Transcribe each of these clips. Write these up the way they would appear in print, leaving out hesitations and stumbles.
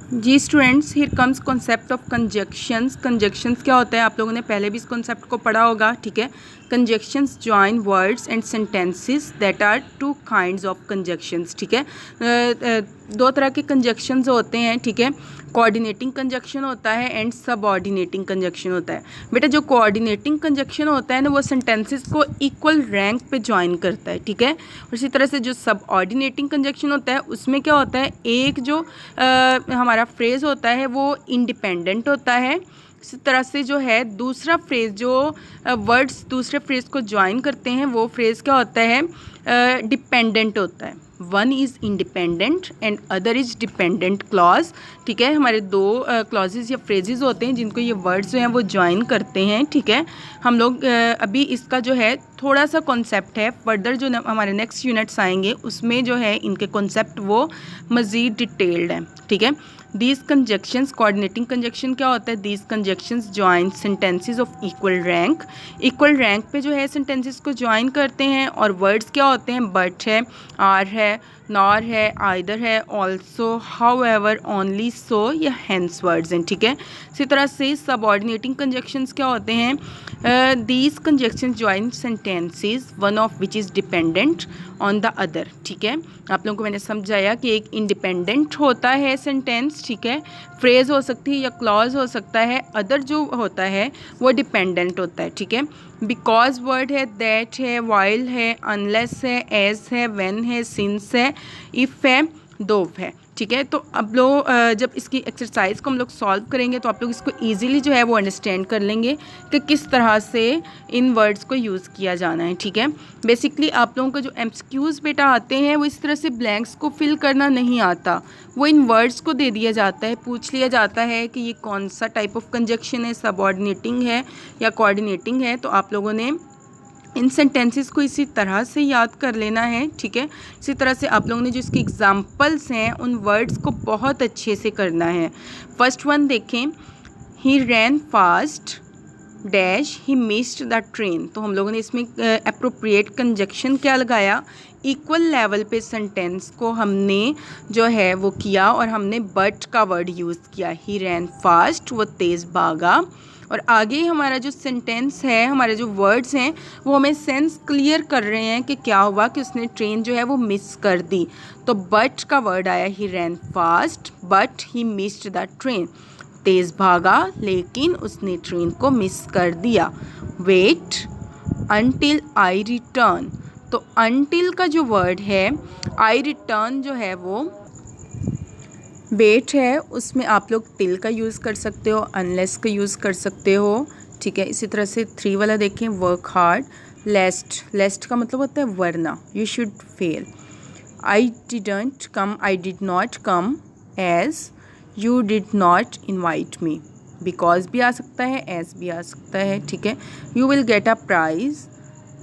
Ji students, here comes concept of conjunctions. Conjunctions क्या होता है, आप लोगों ने पहले भी इस कॉन्सेप्ट को पढ़ा होगा, ठीक है। Conjunctions join words and sentences that are two kinds of conjunctions, ठीक है। दो तरह के कंजक्शंस होते हैं, ठीक है। कोऑर्डिनेटिंग कंजक्शन होता है एंड सबऑर्डिनेटिंग कंजक्शन होता है। बेटा जो कोऑर्डिनेटिंग कंजक्शन होता है ना, वो सेंटेंसेस को इक्वल रैंक पे ज्वाइन करता है, ठीक है। और इसी तरह से जो सबऑर्डिनेटिंग कंजक्शन होता है, उसमें क्या होता है, एक जो हमारा फ्रेज़ होता है वो इंडिपेंडेंट होता है। इसी तरह से जो है दूसरा फ्रेज़, जो वर्ड्स दूसरे फ्रेज़ को ज्वाइन करते हैं, वो फ्रेज़ क्या होता है, डिपेंडेंट होता है। One is independent and other is dependent clause, ठीक है। हमारे दो क्लॉजेज या फ्रेजेस होते हैं जिनको ये वर्ड्स जो हैं वो ज्वाइन करते हैं, ठीक है। हम लोग अभी इसका जो है थोड़ा सा कॉन्सेप्ट है, फर्दर जो हमारे नेक्स्ट यूनिट्स आएंगे उसमें जो है इनके कॉन्सेप्ट वो मज़ीद डिटेल्ड हैं, ठीक है। दीज कंजक्शंस, कोऑर्डिनेटिंग कंजक्शन क्या होता है, these conjunctions join sentences of equal rank. Equal rank पे जो है सेंटेंसेस को ज्वाइन करते हैं। और वर्ड्स क्या होते हैं, बट है, आर है, नॉर है, आइदर है, ऑल्सो, हाउएवर, ओनली, सो या हेंस वर्ड्स हैं, ठीक है। इसी तरह से सबऑर्डिनेटिंग कंजक्शंस क्या होते हैं, these conjunctions join sentences one of which is dependent on the other, ठीक है। आप लोगों को मैंने समझाया कि एक इंडिपेंडेंट होता है सेंटेंस, ठीक है, फ्रेज हो सकती है या क्लॉज हो सकता है। अदर जो होता है वो डिपेंडेंट होता है, ठीक है। बिकॉज वर्ड है, दैट है, वाइल है, अनलेस है, एज है, व्हेन है, सिंस है, इफ़ है, दोव है, ठीक है। तो अब लोग जब इसकी एक्सरसाइज को हम लोग सॉल्व करेंगे तो आप लोग इसको इजीली जो है वो अंडरस्टैंड कर लेंगे कि किस तरह से इन वर्ड्स को यूज़ किया जाना है, ठीक है। बेसिकली आप लोगों का जो एमसीक्यूज़ बेटा आते हैं वो इस तरह से ब्लैंक्स को फिल करना नहीं आता, वो इन वर्ड्स को दे दिया जाता है, पूछ लिया जाता है कि ये कौन सा टाइप ऑफ कंजक्शन है, सबऑर्डिनेटिंग है या कोऑर्डिनेटिंग है। तो आप लोगों ने इन सेंटेंसेस को इसी तरह से याद कर लेना है, ठीक है। इसी तरह से आप लोगों ने जो इसके एग्जांपल्स हैं उन वर्ड्स को बहुत अच्छे से करना है। फर्स्ट वन देखें, he ran fast dash he missed the train. तो हम लोगों ने इसमें अप्रोप्रिएट कंजक्शन क्या लगाया, इक्वल लेवल पे सेंटेंस को हमने जो है वो किया और हमने बट का वर्ड यूज़ किया। ही रैन फास्ट, वो तेज़ भागा। और आगे हमारा जो सेंटेंस है, हमारे जो वर्ड्स हैं वो हमें सेंस क्लियर कर रहे हैं कि क्या हुआ कि उसने ट्रेन जो है वो मिस कर दी। तो बट का वर्ड आया, he ran fast but he missed the train. तेज़ भागा लेकिन उसने ट्रेन को मिस कर दिया। Wait until I return. तो अनटिल का जो वर्ड है, आई रिटर्न जो है वो वेट है, उसमें आप लोग टिल का यूज़ कर सकते हो, अनलेस का यूज़ कर सकते हो, ठीक है। इसी तरह से 3 वाला देखें, वर्क हार्ड, लेस्ट, लेस्ट का मतलब होता है वरना, you should fail. I didn't come, I did not come, as you did not invite me. Because भी आ सकता है, एज भी आ सकता है, ठीक है। You will get a prize,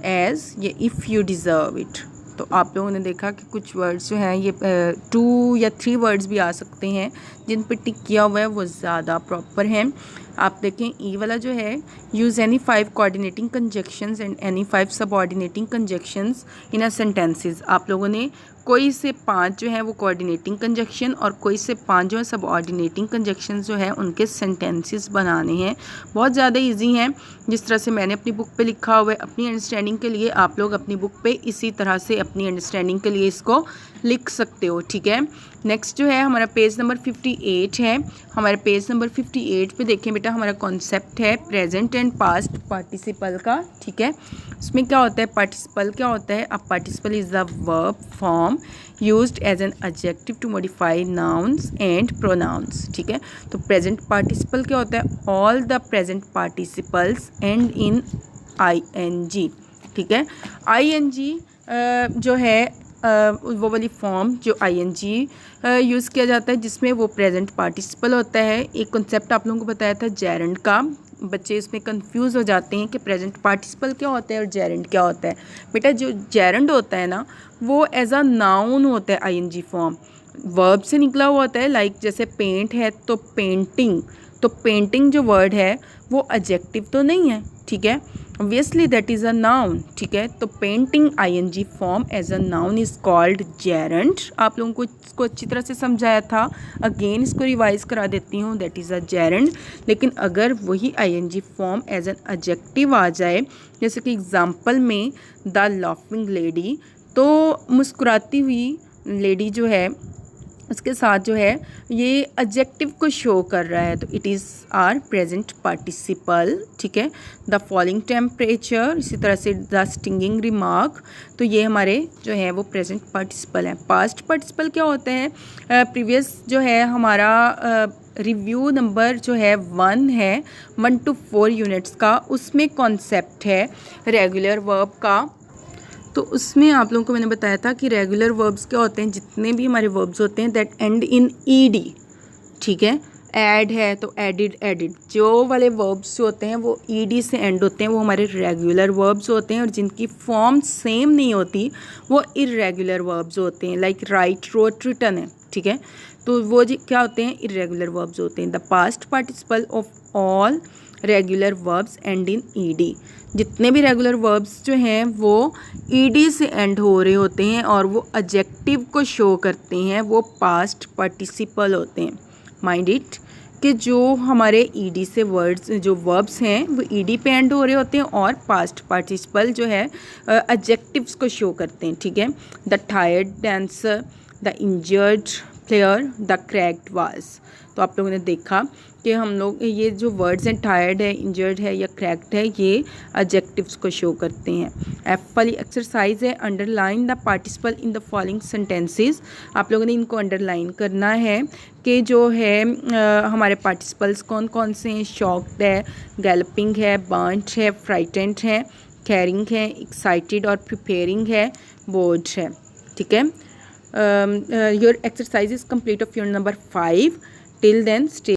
as ये इफ़ यू डिज़र्व इट। तो आप लोगों ने देखा कि कुछ वर्ड्स जो हैं ये 2 या 3 वर्ड्स भी आ सकते हैं जिन पर टिक किया हुआ है वो ज़्यादा प्रॉपर हैं। आप देखें ई वाला जो है, use any 5 coordinating conjunctions and any 5 subordinating conjunctions in a sentences. आप लोगों ने कोई से 5 जो है वो कोऑर्डिनेटिंग कंजक्शन और कोई से 5 जो है सबऑर्डिनेटिंग कंजक्शन जो है उनके सेंटेंसेस बनाने हैं। बहुत ज़्यादा इजी हैं, जिस तरह से मैंने अपनी बुक पे लिखा हुआ है अपनी अंडरस्टैंडिंग के लिए, आप लोग अपनी बुक पे इसी तरह से अपनी अंडरस्टैंडिंग के लिए इसको लिख सकते हो, ठीक है। नेक्स्ट जो है हमारा पेज नंबर 58 है। हमारे पेज नंबर 58 पे देखें बेटा, हमारा कॉन्सेप्ट है प्रेजेंट एंड पास्ट पार्टिसिपल का, ठीक है। इसमें क्या होता है, पार्टिसिपल क्या होता है, a participle is the verb form used as an adjective to modify nouns and pronouns, ठीक है। तो प्रेजेंट पार्टिसिपल क्या होता है, all the present participles end in ING, ठीक है। ING जो है वो वाली फॉर्म जो ING यूज़ किया जाता है जिसमें वो प्रेजेंट पार्टिसिपल होता है। एक कॉन्सेप्ट आप लोगों को बताया था जेरेंड का, बच्चे इसमें कंफ्यूज हो जाते हैं कि प्रेजेंट पार्टिसिपल क्या होता है और जेरेंड क्या होता है। बेटा जो जेरेंड होता है ना वो एज अ नाउन होता है, ING फॉर्म वर्ब से निकला हुआ होता है। लाइक जैसे पेंट है तो पेंटिंग, तो पेंटिंग जो वर्ड है वो एडजेक्टिव तो नहीं है, ठीक है। Obviously that is a noun, ठीक है। तो painting I N G form as a noun is called gerund. आप लोगों को इसको अच्छी तरह से समझाया था, अगेन इसको रिवाइज करा देती हूँ, दैट इज़ अ जेरेंट। लेकिन अगर वही ING form as an adjective आ जाए, जैसे कि एग्जांपल में द लाफिंग लेडी, तो मुस्कुराती हुई लेडी जो है उसके साथ जो है ये एडजेक्टिव को शो कर रहा है, तो it is are present participle, ठीक है। द फॉलिंग टेम्परेचर, इसी तरह से द स्टिंगिंग रिमार्क, तो ये हमारे जो है वो प्रेजेंट पार्टिसिपल है। पास्ट पार्टिसिपल क्या होते हैं? प्रीवियस जो है हमारा रिव्यू नंबर जो है 1 है, 1 to 4 यूनिट्स का, उसमें कॉन्सेप्ट है रेगुलर वर्ब का। तो उसमें आप लोगों को मैंने बताया था कि रेगुलर वर्ब्स क्या होते हैं, जितने भी हमारे वर्ब्स होते हैं दैट एंड इन ईडी, ठीक है। ऐड है तो एडिड, एडिड, जो वाले वर्ब्स जो होते हैं वो ईडी से एंड होते हैं, वो हमारे रेगुलर वर्ब्स होते हैं। और जिनकी फॉर्म सेम नहीं होती वो इर्रेगुलर वर्ब्स होते हैं, लाइक राइट, रोट, रिटन है, ठीक है। तो वो क्या होते हैं? इर्रेगुलर वर्ब्स होते हैं। The past participle of all regular verbs and in ED, जितने भी रेगुलर वर्ब्स जो हैं वो ईडी से एंड हो रहे होते हैं और वो एडजेक्टिव को शो करते हैं, वो पास्ट पार्टिसिपल होते हैं। माइंड इट कि जो हमारे ईडी से वर्ड्स जो वर्ब्स हैं वो ईडी पे एंड हो रहे होते हैं और पास्ट पार्टिसिपल जो है एडजेक्टिव्स को शो करते हैं, ठीक है। The tired dancer, the injured player, the cracked was. तो आप लोगों ने देखा कि हम लोग ये जो वर्ड्स हैं टायर्ड है, इंजर्ड है या क्रैक्ड है, ये एडजेक्टिव्स को शो करते हैं। एफ वाली एक्सरसाइज है, underline the participle in the following sentences. आप लोगों ने इनको अंडरलाइन करना है कि जो है हमारे पार्टिसिपल्स कौन कौन से हैं। शॉक्ड है, गैलपिंग है, बर्न्ट है, फ्राइटेंड है, कैरिंग है, एक्साइटेड और प्रिपेयरिंग है, बोर्ड है, ठीक है। Your exercise is complete of unit number 5। Till then stay